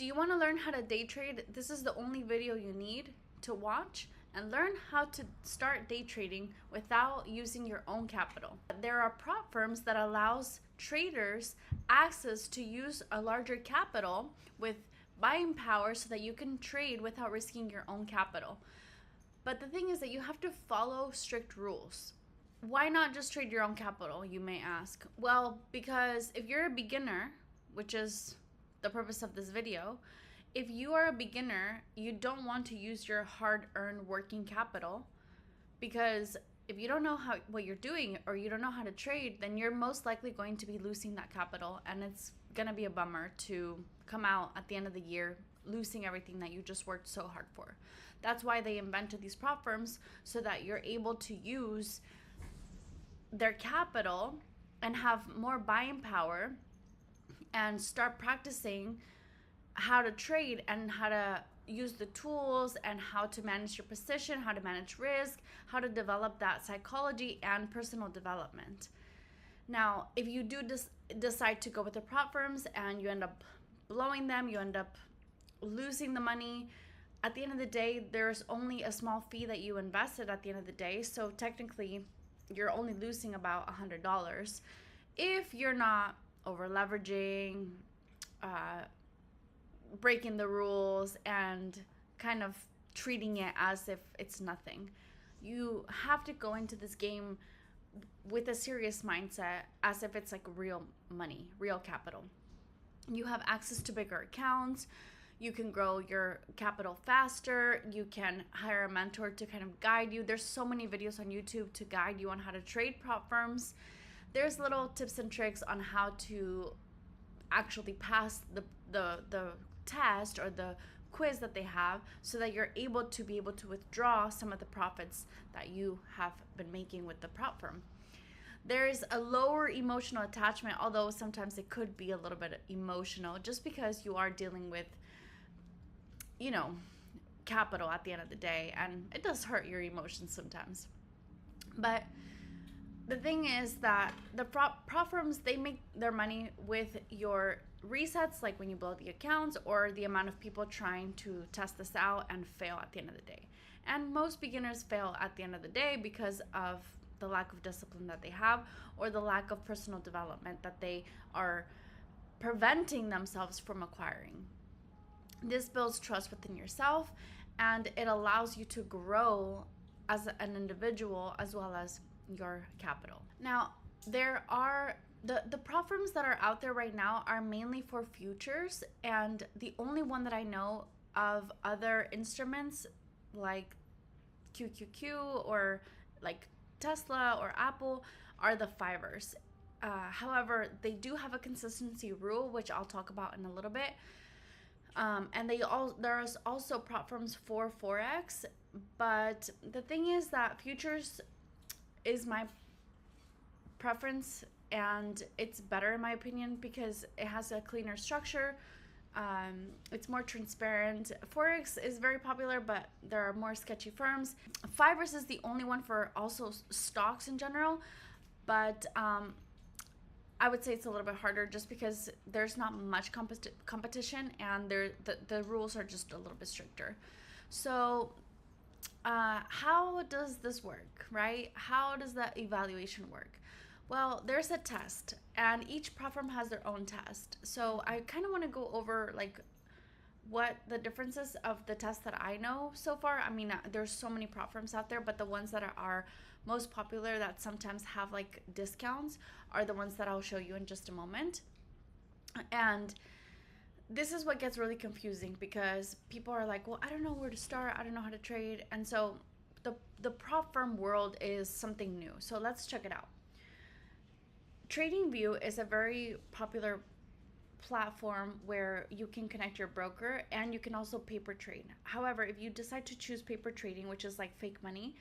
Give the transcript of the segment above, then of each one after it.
Do you want to learn how to day trade? This is the only video you need to watch and learn how to start day trading without using your own capital. There are prop firms that allows traders access to use a larger capital with buying power so that you can trade without risking your own capital. But the thing is that you have to follow strict rules. Why not just trade your own capital, you may ask? Well, because if you're a beginner, which is the purpose of this video, if you are a beginner, you don't want to use your hard-earned working capital, because if you don't know what you're doing or you don't know how to trade, then you're most likely going to be losing that capital, and it's gonna be a bummer to come out at the end of the year losing everything that you just worked so hard for. That's why they invented these prop firms, so that you're able to use their capital and have more buying power and start practicing how to trade and how to use the tools and how to manage your position, how to manage risk, how to develop that psychology and personal development. Now, if you do decide to go with the prop firms and you end up blowing them, you end up losing the money, at the end of the day, there's only a small fee that you invested at the end of the day. So technically, you're only losing about $100 if you're not over leveraging, breaking the rules, and kind of treating it as if it's nothing. You have to go into this game with a serious mindset, as if it's like real money, real capital. You have access to bigger accounts. You can grow your capital faster. You can hire a mentor to kind of guide you. There's so many videos on YouTube to guide you on how to trade prop firms. There's little tips and tricks on how to actually pass the test or the quiz that they have, so that you're able to withdraw some of the profits that you have been making with the prop firm. There is a lower emotional attachment, although sometimes it could be a little bit emotional, just because you are dealing with, capital at the end of the day, and it does hurt your emotions sometimes. But the thing is that the prop firms, they make their money with your resets, like when you blow the accounts, or the amount of people trying to test this out and fail at the end of the day. And most beginners fail at the end of the day because of the lack of discipline that they have, or the lack of personal development that they are preventing themselves from acquiring. This builds trust within yourself, and it allows you to grow as an individual as well as your capital. Now, there are the prop firms that are out there right now are mainly for futures, and the only one that I know of other instruments like QQQ or like Tesla or Apple are the fivers. However, they do have a consistency rule, which I'll talk about in a little bit. And there's also prop firms for Forex, but the thing is that futures is my preference, and it's better in my opinion because it has a cleaner structure. It's more transparent. Forex is very popular, but there are more sketchy firms. Fivers is the only one for also stocks in general, but I would say it's a little bit harder just because there's not much competition, and the rules are just a little bit stricter. So how does this work, right? How does that evaluation work? Well, there's a test, and each prop firm has their own test. So I kind of want to go over like what the differences of the tests that I know so far. I mean, there's so many prop firms out there, but the ones that are most popular that sometimes have like discounts are the ones that I'll show you in just a moment. And this is what gets really confusing, because people are like, well, I don't know where to start. I don't know how to trade. And so the prop firm world is something new. So let's check it out. TradingView is a very popular platform where you can connect your broker, and you can also paper trade. However, if you decide to choose paper trading, which is like fake money,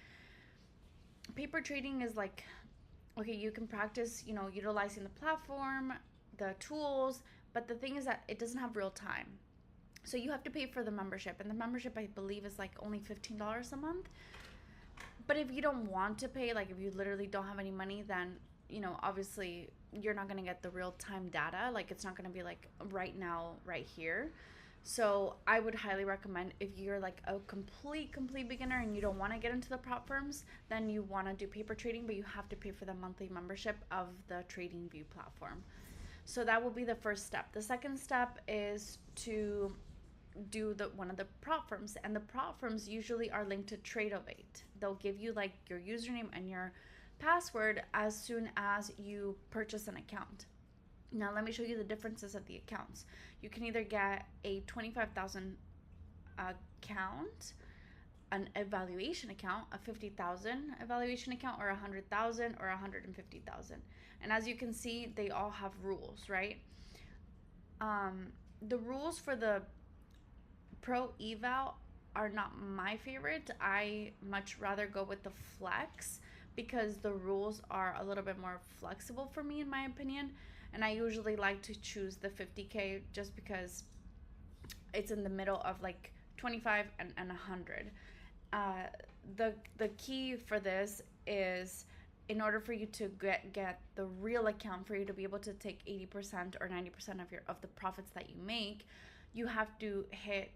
paper trading is like, okay, you can practice, utilizing the platform, the tools, but the thing is that it doesn't have real time. So you have to pay for the membership, and the membership, I believe, is like only $15 a month. But if you don't want to pay, like if you literally don't have any money, then obviously you're not going to get the real time data. Like it's not going to be like right now, right here. So I would highly recommend, if you're like a complete beginner and you don't want to get into the prop firms, then you want to do paper trading, but you have to pay for the monthly membership of the TradingView platform. So that will be the first step. The second step is to do one of the prop firms, and the prop firms usually are linked to Tradeovate. They'll give you like your username and your password as soon as you purchase an account. Now let me show you the differences of the accounts. You can either get a 25,000 account, an evaluation account, a 50,000 evaluation account, or 100,000 or 150,000. And as you can see, they all have rules, right? The rules for the Pro Eval are not my favorite. I much rather go with the Flex because the rules are a little bit more flexible for me, in my opinion. And I usually like to choose the 50K just because it's in the middle of like 25 and 100. The key for this is, in order for you to get the real account, for you to be able to take 80% or 90% of the profits that you make, you have to hit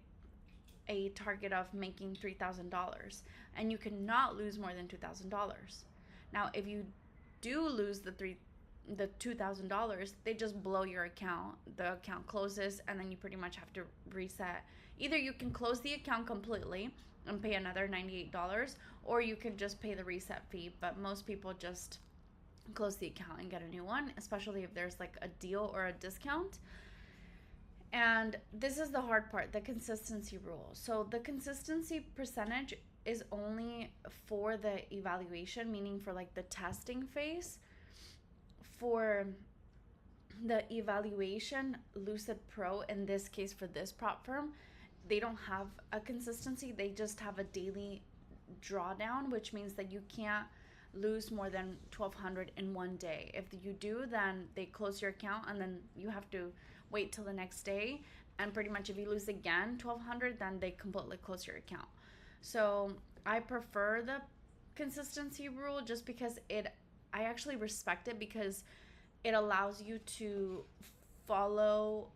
a target of making $3,000, and you cannot lose more than $2,000. Now, if you do lose the $2,000, they just blow your account. The account closes, and then you pretty much have to reset. Either you can close the account completely and pay another $98, or you can just pay the reset fee. But most people just close the account and get a new one, especially if there's like a deal or a discount. And this is the hard part, the consistency rule. So the consistency percentage is only for the evaluation, meaning for like the testing phase. For the evaluation, Lucid Pro, in this case for this prop firm, they don't have a consistency. They just have a daily drawdown, which means that you can't lose more than 1,200 in one day. If you do, then they close your account, and then you have to wait till the next day. And pretty much if you lose again 1,200, then they completely close your account. So I prefer the consistency rule just because I actually respect it, because it allows you to follow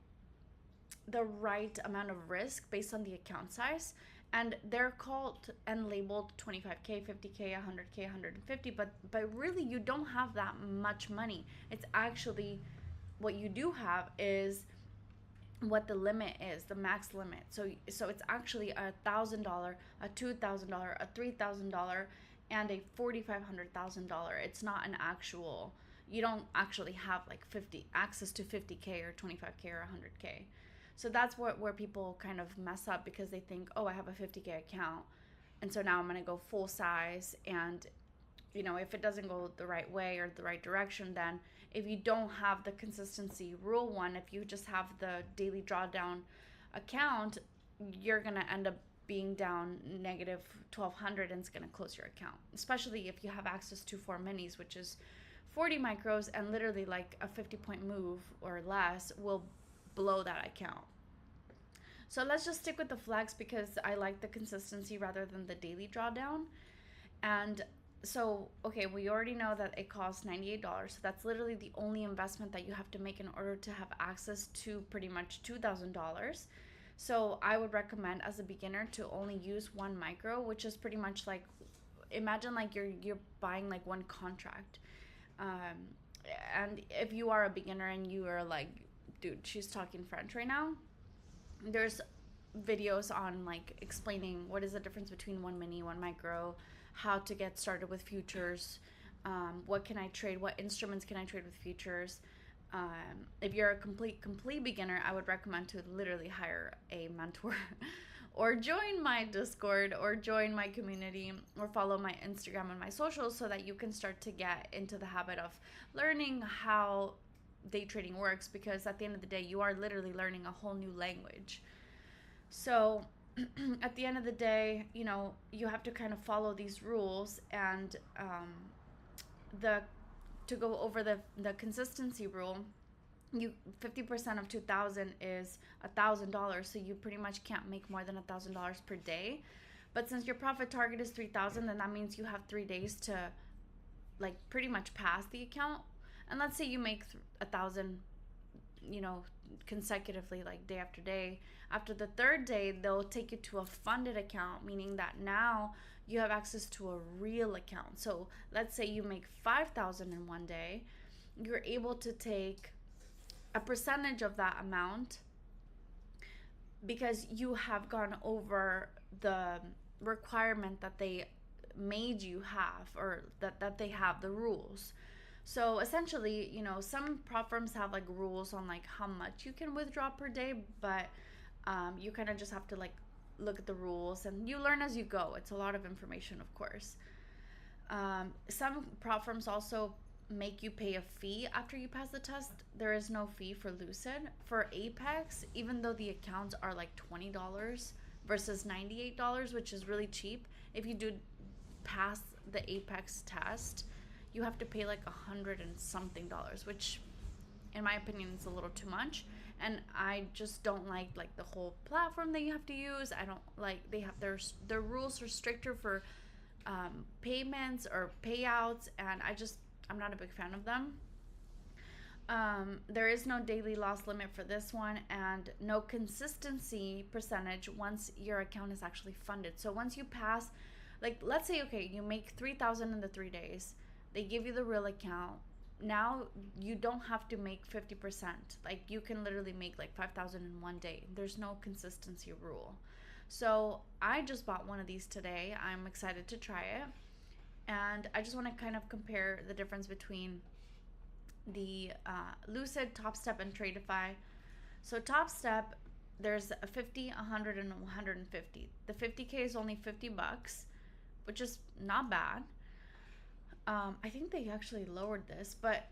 the right amount of risk based on the account size. And they're called and labeled 25K, 50K, 100K, 150, but really you don't have that much money. It's actually, what you do have is what the limit is, the max limit. So it's actually $1,000, a $2,000, a $3,000, and a $4,500,000. It's not an actual. You don't actually have like access to 50K or 25K or 100K. So that's where people kind of mess up, because they think, oh, I have a 50K account, and so now I'm gonna go full size. And if it doesn't go the right way or the right direction, then if you don't have the consistency rule one, if you just have the daily drawdown account, you're gonna end up being down negative 1,200, and it's gonna close your account. Especially if you have access to 4 minis, which is 40 micros, and literally like a 50-point move or less will blow that account. So let's just stick with the Flex, because I like the consistency rather than the daily drawdown. And so, okay, we already know that it costs $98. So that's literally the only investment that you have to make in order to have access to pretty much $2,000. So I would recommend, as a beginner, to only use one micro, which is pretty much like, imagine like you're buying like one contract. And if you are a beginner and you are like, dude, she's talking French right now, there's videos on like explaining what is the difference between one mini, one micro, how to get started with futures, what can I trade, what instruments can I trade with futures. If you're a complete beginner, I would recommend to literally hire a mentor or join my Discord or join my community or follow my Instagram and my socials, so that you can start to get into the habit of learning how day trading works, because at the end of the day, you are literally learning a whole new language. So at the end of the day, you have to kind of follow these rules. And to go over the consistency rule, 50% of 2,000 is $1,000, so you pretty much can't make more than $1,000 per day. But since your profit target is 3,000, then that means you have 3 days to like pretty much pass the account. And let's say you make 1,000 you know, consecutively, like day after day. After the third day, they'll take you to a funded account, meaning that now you have access to a real account. So let's say you make 5,000 in one day, you're able to take a percentage of that amount because you have gone over the requirement that they made you have, or that they have the rules. So essentially, you know, some prop firms have like rules on like how much you can withdraw per day, but you kind of just have to like look at the rules and you learn as you go. It's a lot of information, of course. Some prop firms also make you pay a fee after you pass the test. There is no fee for Lucid. For Apex, even though the accounts are like $20 versus $98, which is really cheap, if you do pass the Apex test, you have to pay like $100 and something, which in my opinion is a little too much. And I just don't like the whole platform that you have to use. I don't like, they have their rules are stricter for payments or payouts, and I'm not a big fan of them. There is no daily loss limit for this one, and no consistency percentage once your account is actually funded. So once you pass, like let's say, okay, you make 3,000 in the 3 days, they give you the real account. Now you don't have to make 50%. Like you can literally make like 5,000 in one day. There's no consistency rule. So I just bought one of these today. I'm excited to try it. And I just want to kind of compare the difference between the Lucid, TopStep, and Tradeify. So TopStep, there's a 50, 100, and 150. The 50K is only $50, which is not bad. I think they actually lowered this, but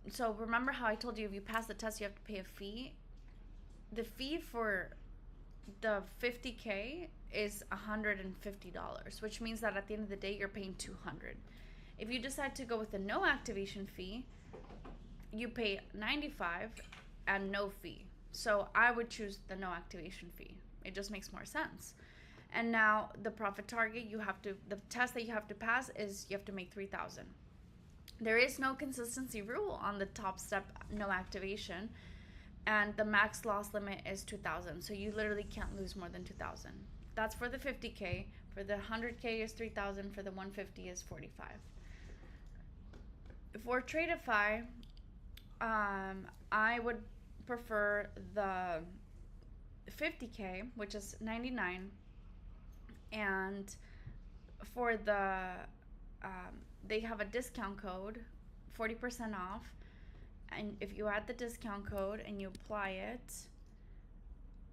so remember how I told you if you pass the test, you have to pay a fee? The fee for the 50K is $150, which means that at the end of the day, you're paying $200. If you decide to go with a no activation fee, you pay $95 and no fee. So I would choose the no activation fee. It just makes more sense. And now the profit target, the test that you have to pass is you have to make 3,000. There is no consistency rule on the TopStep no activation, and the max loss limit is 2,000. So you literally can't lose more than 2,000. That's for the 50K. For the 100K is 3,000. For the 150 is 45. For Tradeify, I would prefer the 50K, which is 99. And for the they have a discount code, 40% off, and if you add the discount code and you apply it,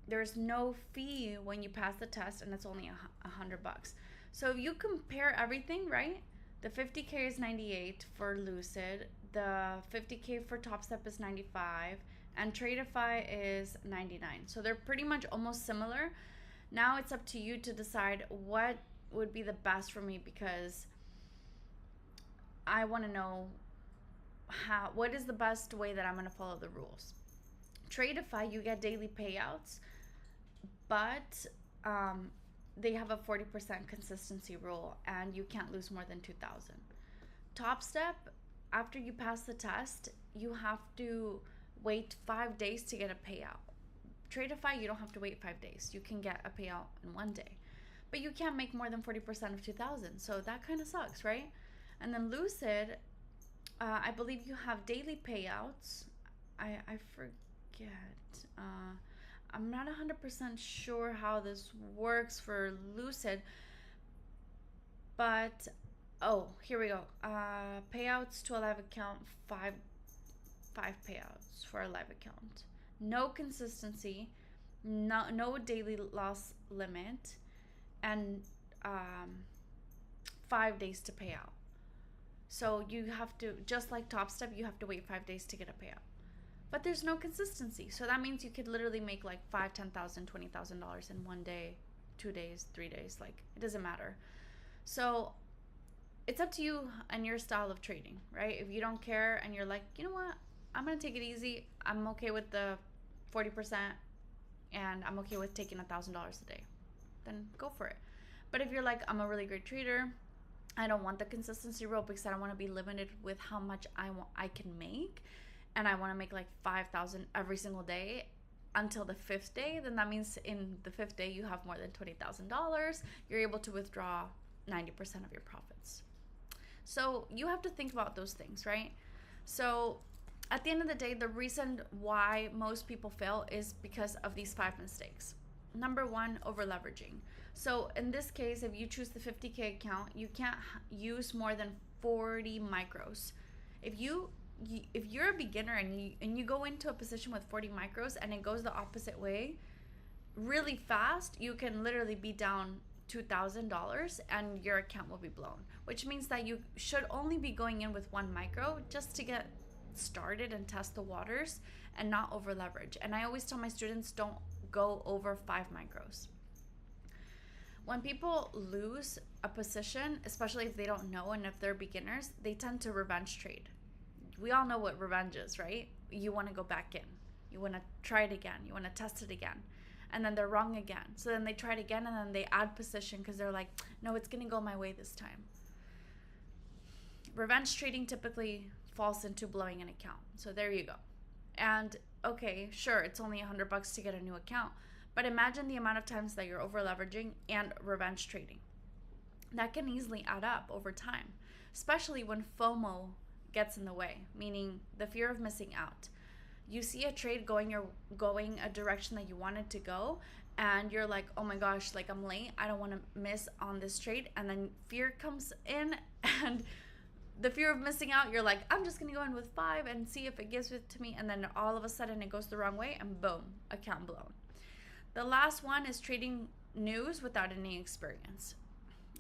there's no fee when you pass the test, and it's only $100. So if you compare everything, right, the 50K is 98 for Lucid, the 50K for TopStep is 95, and Tradeify is 99. So they're pretty much almost similar. Now it's up to you to decide what would be the best for me, because I want to know what is the best way that I'm going to follow the rules. Tradeify, you get daily payouts, but they have a 40% consistency rule, and you can't lose more than 2,000. TopStep, after you pass the test, you have to wait 5 days to get a payout. Tradeify, you don't have to wait 5 days. You can get a payout in one day. But you can't make more than 40% of 2,000. So that kind of sucks, right? And then Lucid, I believe you have daily payouts. I forget. I'm not 100% sure how this works for Lucid. But, here we go. Payouts to a live account, five payouts for a live account. No consistency, no daily loss limit, and 5 days to pay out. So you have to, just like TopStep, you have to wait 5 days to get a payout. But there's no consistency. So that means you could literally make like $5,000, $10,000, $20,000 in 1 day, 2 days, 3 days. Like, it doesn't matter. So it's up to you and your style of trading, right? If you don't care and you're like, you know what, I'm going to take it easy. I'm okay with the 40%, and I'm okay with taking $1,000 a day, then go for it. But if you're like, I'm a really great trader, I don't want the consistency rule because I don't want to be limited with how much I can make, and I want to make like 5,000 every single day until the fifth day, then that means in the fifth day you have more than $20,000. You're able to withdraw 90% of your profits. So you have to think about those things, right? So at the end of the day, the reason why most people fail is because of these 5 mistakes. Number one, over leveraging. So in this case, if you choose the 50K account, you can't use more than 40 micros. If you're a beginner and you go into a position with 40 micros and it goes the opposite way really fast, you can literally be down $2,000 and your account will be blown, which means that you should only be going in with 1 micro just to get started and test the waters and not over leverage. And I always tell my students, don't go over 5 micros. When people lose a position, especially if they don't know and if they're beginners, they tend to revenge trade. We all know what revenge is, right? You want to go back in. You want to try it again. You want to test it again. And then they're wrong again. So then they try it again and then they add position because they're like, no, it's going to go my way this time. Revenge trading typically falls into blowing an account. So there you go. And okay, sure, it's only $100 to get a new account. But imagine the amount of times that you're over leveraging and revenge trading. That can easily add up over time, especially when FOMO gets in the way, meaning the fear of missing out. You see a trade going a direction that you wanted to go, and you're like, oh my gosh, like I'm late, I don't want to miss on this trade. And then fear comes in, and the fear of missing out, you're like, I'm just gonna go in with 5 and see if it gives it to me. And then all of a sudden it goes the wrong way and boom, account blown. The last one is trading news without any experience.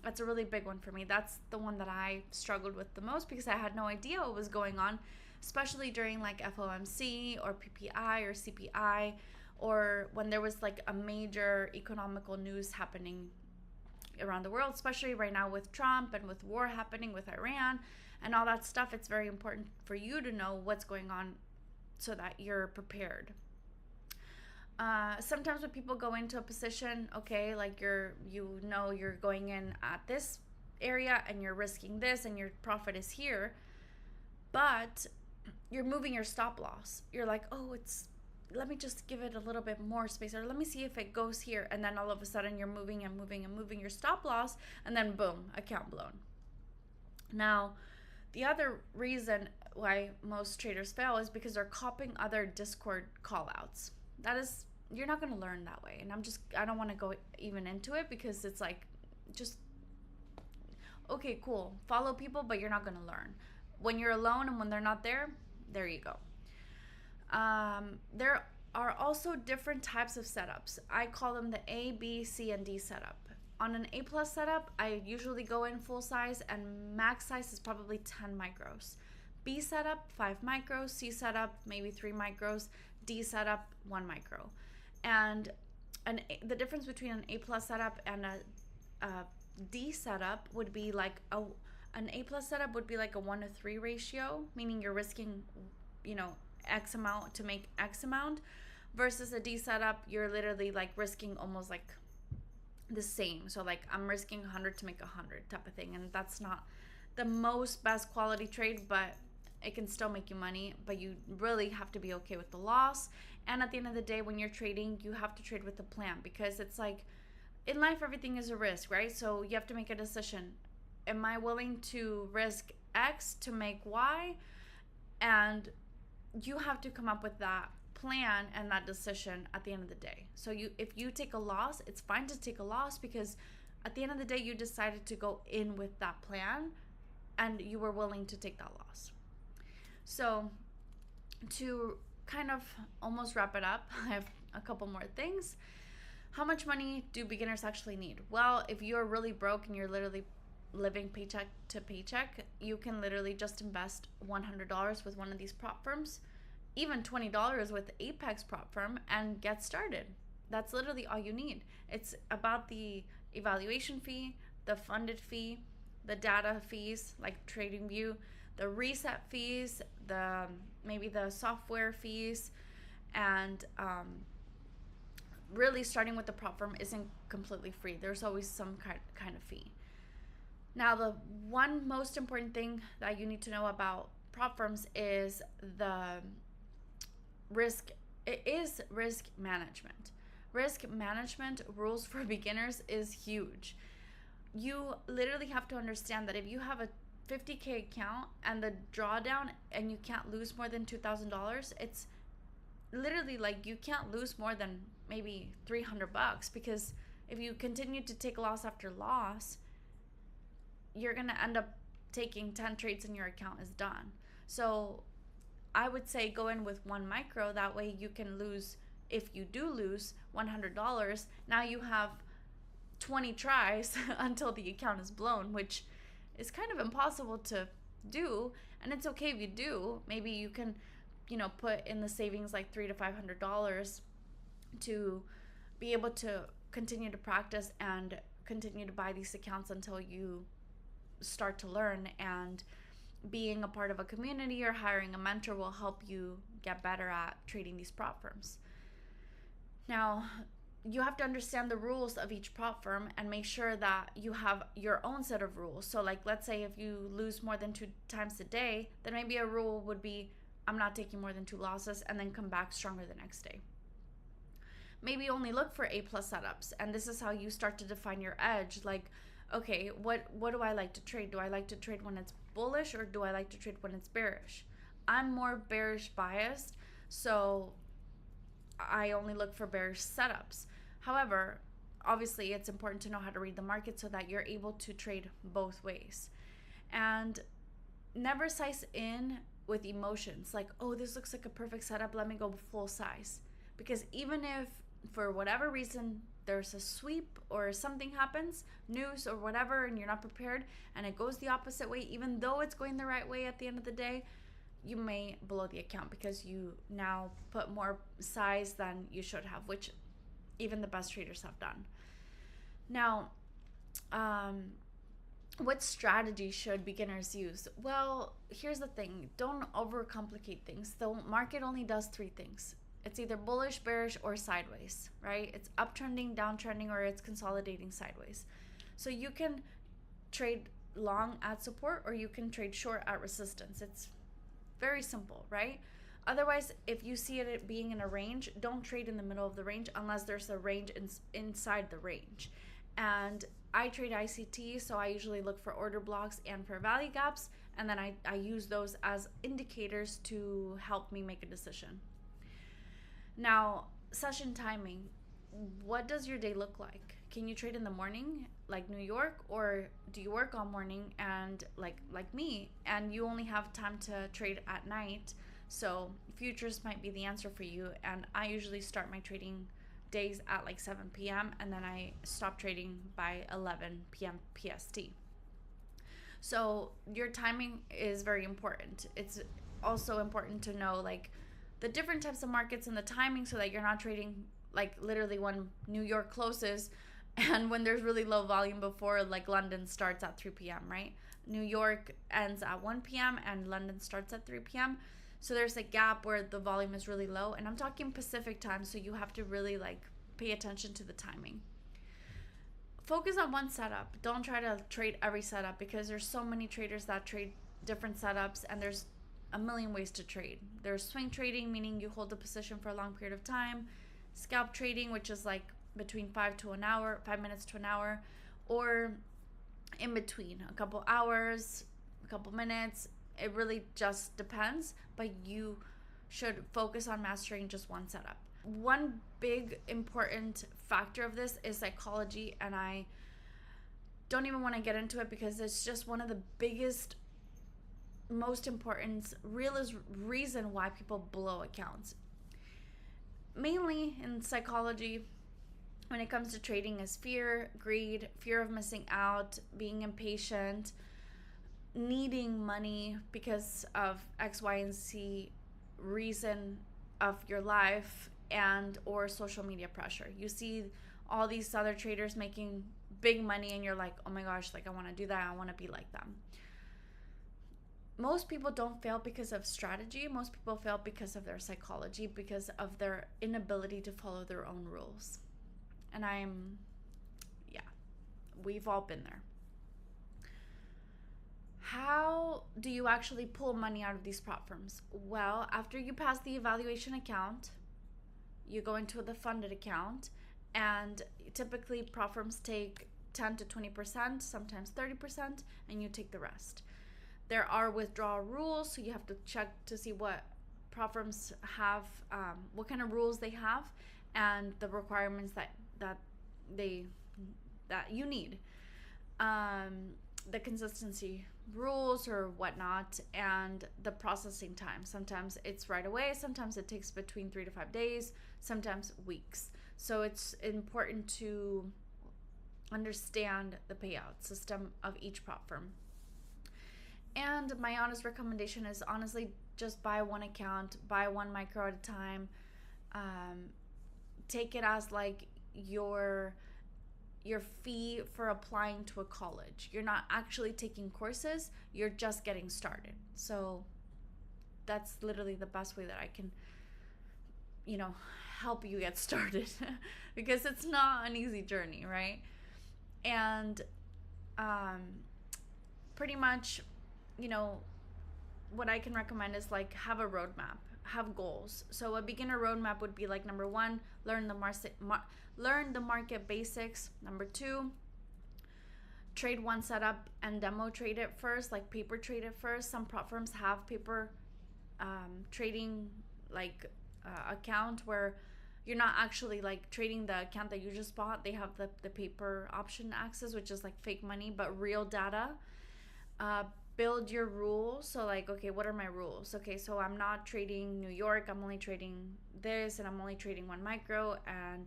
That's a really big one for me. That's the one that I struggled with the most because I had no idea what was going on, especially during like FOMC or PPI or CPI, or when there was like a major economical news happening around the world, especially right now with Trump and with war happening with Iran and all that stuff. It's very important for you to know what's going on so that you're prepared. Sometimes when people go into a position, okay, like you're going in at this area and you're risking this and your profit is here, but you're moving your stop loss. You're like, oh, let me just give it a little bit more space, or let me see if it goes here. And then all of a sudden you're moving and moving and moving your stop loss, and then boom, account blown. Now, the other reason why most traders fail is because they're copying other Discord callouts. You're not going to learn that way. And I don't want to go even into it because it's like, just, okay, cool. Follow people, but you're not going to learn. When you're alone and when they're not there you go. There are also different types of setups. I call them the A, B, C, and D setup. On an A plus setup, I usually go in full size, and max size is probably 10 micros. B setup, 5 micros. C setup, maybe 3 micros. D setup, 1 micro. And the difference between an A plus setup and a D setup would be like an A plus setup would be like a 1-to-3 ratio, meaning you're risking, X amount to make X amount, versus a D setup, you're literally like risking almost like the same. So like I'm risking 100 to make 100 type of thing, and that's not the most best quality trade, but it can still make you money. But you really have to be okay with the loss. And at the end of the day, when you're trading, you have to trade with a plan, because it's like in life, everything is a risk, right? So you have to make a decision. Am I willing to risk X to make Y? And you have to come up with that plan and that decision at the end of the day. So if you take a loss, it's fine to take a loss, because at the end of the day, you decided to go in with that plan and you were willing to take that loss. So to kind of almost wrap it up, I have a couple more things. How much money do beginners actually need? Well, if you're really broke and you're literally living paycheck to paycheck, you can literally just invest $100 with one of these prop firms, even $20 with Apex prop firm, and get started. That's literally all you need. It's about the evaluation fee, the funded fee, the data fees like TradingView, the reset fees, maybe the software fees, and really starting with the prop firm isn't completely free. There's always some kind of fee. Now, the one most important thing that you need to know about prop firms is the risk. It is risk management. Risk management rules for beginners is huge. You literally have to understand that if you have a 50K account and the drawdown and you can't lose more than $2,000, it's literally like you can't lose more than maybe $300, because if you continue to take loss after loss, you're going to end up taking 10 trades and your account is done. So I would say go in with one micro. That way you can lose, if you do lose $100, now you have 20 tries until the account is blown, which is kind of impossible to do. And it's okay if you do. Maybe you can, put in the savings like $300 to $500 to be able to continue to practice and continue to buy these accounts until you start to learn. And being a part of a community or hiring a mentor will help you get better at trading these prop firms. Now, you have to understand the rules of each prop firm and make sure that you have your own set of rules. So like, let's say if you lose more than 2 times a day, then maybe a rule would be, I'm not taking more than 2 losses, and then come back stronger the next day. Maybe only look for A+ setups, and this is how you start to define your edge. Like, okay, what do I like to trade? Do I like to trade when it's bullish, or do I like to trade when it's bearish? I'm more bearish biased, so I only look for bearish setups. However, obviously it's important to know how to read the market so that you're able to trade both ways. And never size in with emotions like, oh, this looks like a perfect setup, let me go full size. Because even if for whatever reason there's a sweep or something happens, news or whatever, and you're not prepared and it goes the opposite way, even though it's going the right way at the end of the day, you may blow the account because you now put more size than you should have, which even the best traders have done. Now, what strategy should beginners use? Well, here's the thing. Don't overcomplicate things. The market only does 3 things. It's either bullish, bearish, or sideways, right? It's uptrending, downtrending, or it's consolidating sideways. So you can trade long at support, or you can trade short at resistance. It's very simple, right? Otherwise, if you see it being in a range, don't trade in the middle of the range unless there's a range inside the range. And I trade ICT, so I usually look for order blocks and for value gaps, and then I use those as indicators to help me make a decision. Now, session timing. What does your day look like? Can you trade in the morning like New York, or do you work all morning and like me, and you only have time to trade at night? So futures might be the answer for you, and I usually start my trading days at like 7 p.m. and then I stop trading by 11 p.m. PST. So your timing is very important. It's also important to know like the different types of markets and the timing so that you're not trading like literally when New York closes and when there's really low volume before like London starts at 3 p.m., right? New York ends at 1 p.m. and London starts at 3 p.m. So there's a gap where the volume is really low, and I'm talking Pacific time, so you have to really like pay attention to the timing. Focus on one setup. Don't try to trade every setup because there's so many traders that trade different setups, and there's a million ways to trade. There's swing trading, meaning you hold the position for a long period of time. Scalp trading, which is like between 5 minutes to an hour, or in between, a couple hours, a couple minutes. It really just depends, but you should focus on mastering just one setup. One big important factor of this is psychology, and I don't even want to get into it because it's just one of the biggest, most important, realest reason why people blow accounts. Mainly in psychology, when it comes to trading, is fear, greed, fear of missing out, being impatient, needing money because of X, Y, and Z reason of your life, and or social media pressure. You see all these other traders making big money and you're like, oh my gosh, like I want to do that, I want to be like them. Most people don't fail because of strategy. Most people fail because of their psychology, because of their inability to follow their own rules. And we've all been there. How do you actually pull money out of these prop firms? Well, after you pass the evaluation account, you go into the funded account, and typically prop firms take 10 to 20%, sometimes 30%, and you take the rest. There are withdrawal rules, so you have to check to see what prop firms have, what kind of rules they have, and the requirements that they that you need, the consistency rules or whatnot, and the processing time. Sometimes it's right away, sometimes it takes between 3 to 5 days, sometimes weeks. So it's important to understand the payout system of each prop firm. And my honest recommendation is honestly just buy one account, buy one micro at a time. Take it as like your fee for applying to a college. You're not actually taking courses, you're just getting started. So that's literally the best way that I can, help you get started because it's not an easy journey, right? And pretty much, what I can recommend is like have a roadmap, have goals. So a beginner roadmap would be like, number one, learn the market basics. Number two, trade one setup and demo trade it first, like paper trade it first. Some prop firms have paper trading account where you're not actually like trading the account that you just bought. They have the paper option access, which is like fake money but real data. Build your rules. So like, okay, what are my rules? Okay, so I'm not trading New York, I'm only trading this, and I'm only trading one micro, and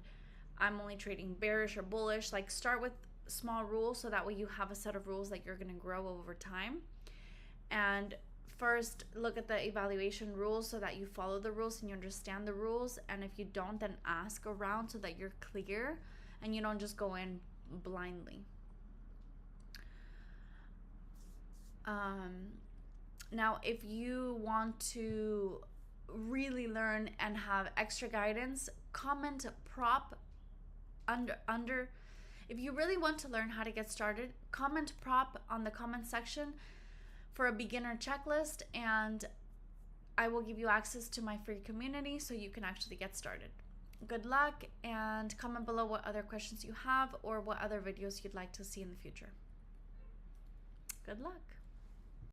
I'm only trading bearish or bullish. Like, start with small rules so that way you have a set of rules that you're going to grow over time. And first, look at the evaluation rules so that you follow the rules and you understand the rules. And if you don't, then ask around so that you're clear and you don't just go in blindly. Now, if you want to really learn and have extra guidance, comment prop under. If you really want to learn how to get started, comment prop on the comment section for a beginner checklist, and I will give you access to my free community so you can actually get started. Good luck, and comment below what other questions you have or what other videos you'd like to see in the future. Good luck.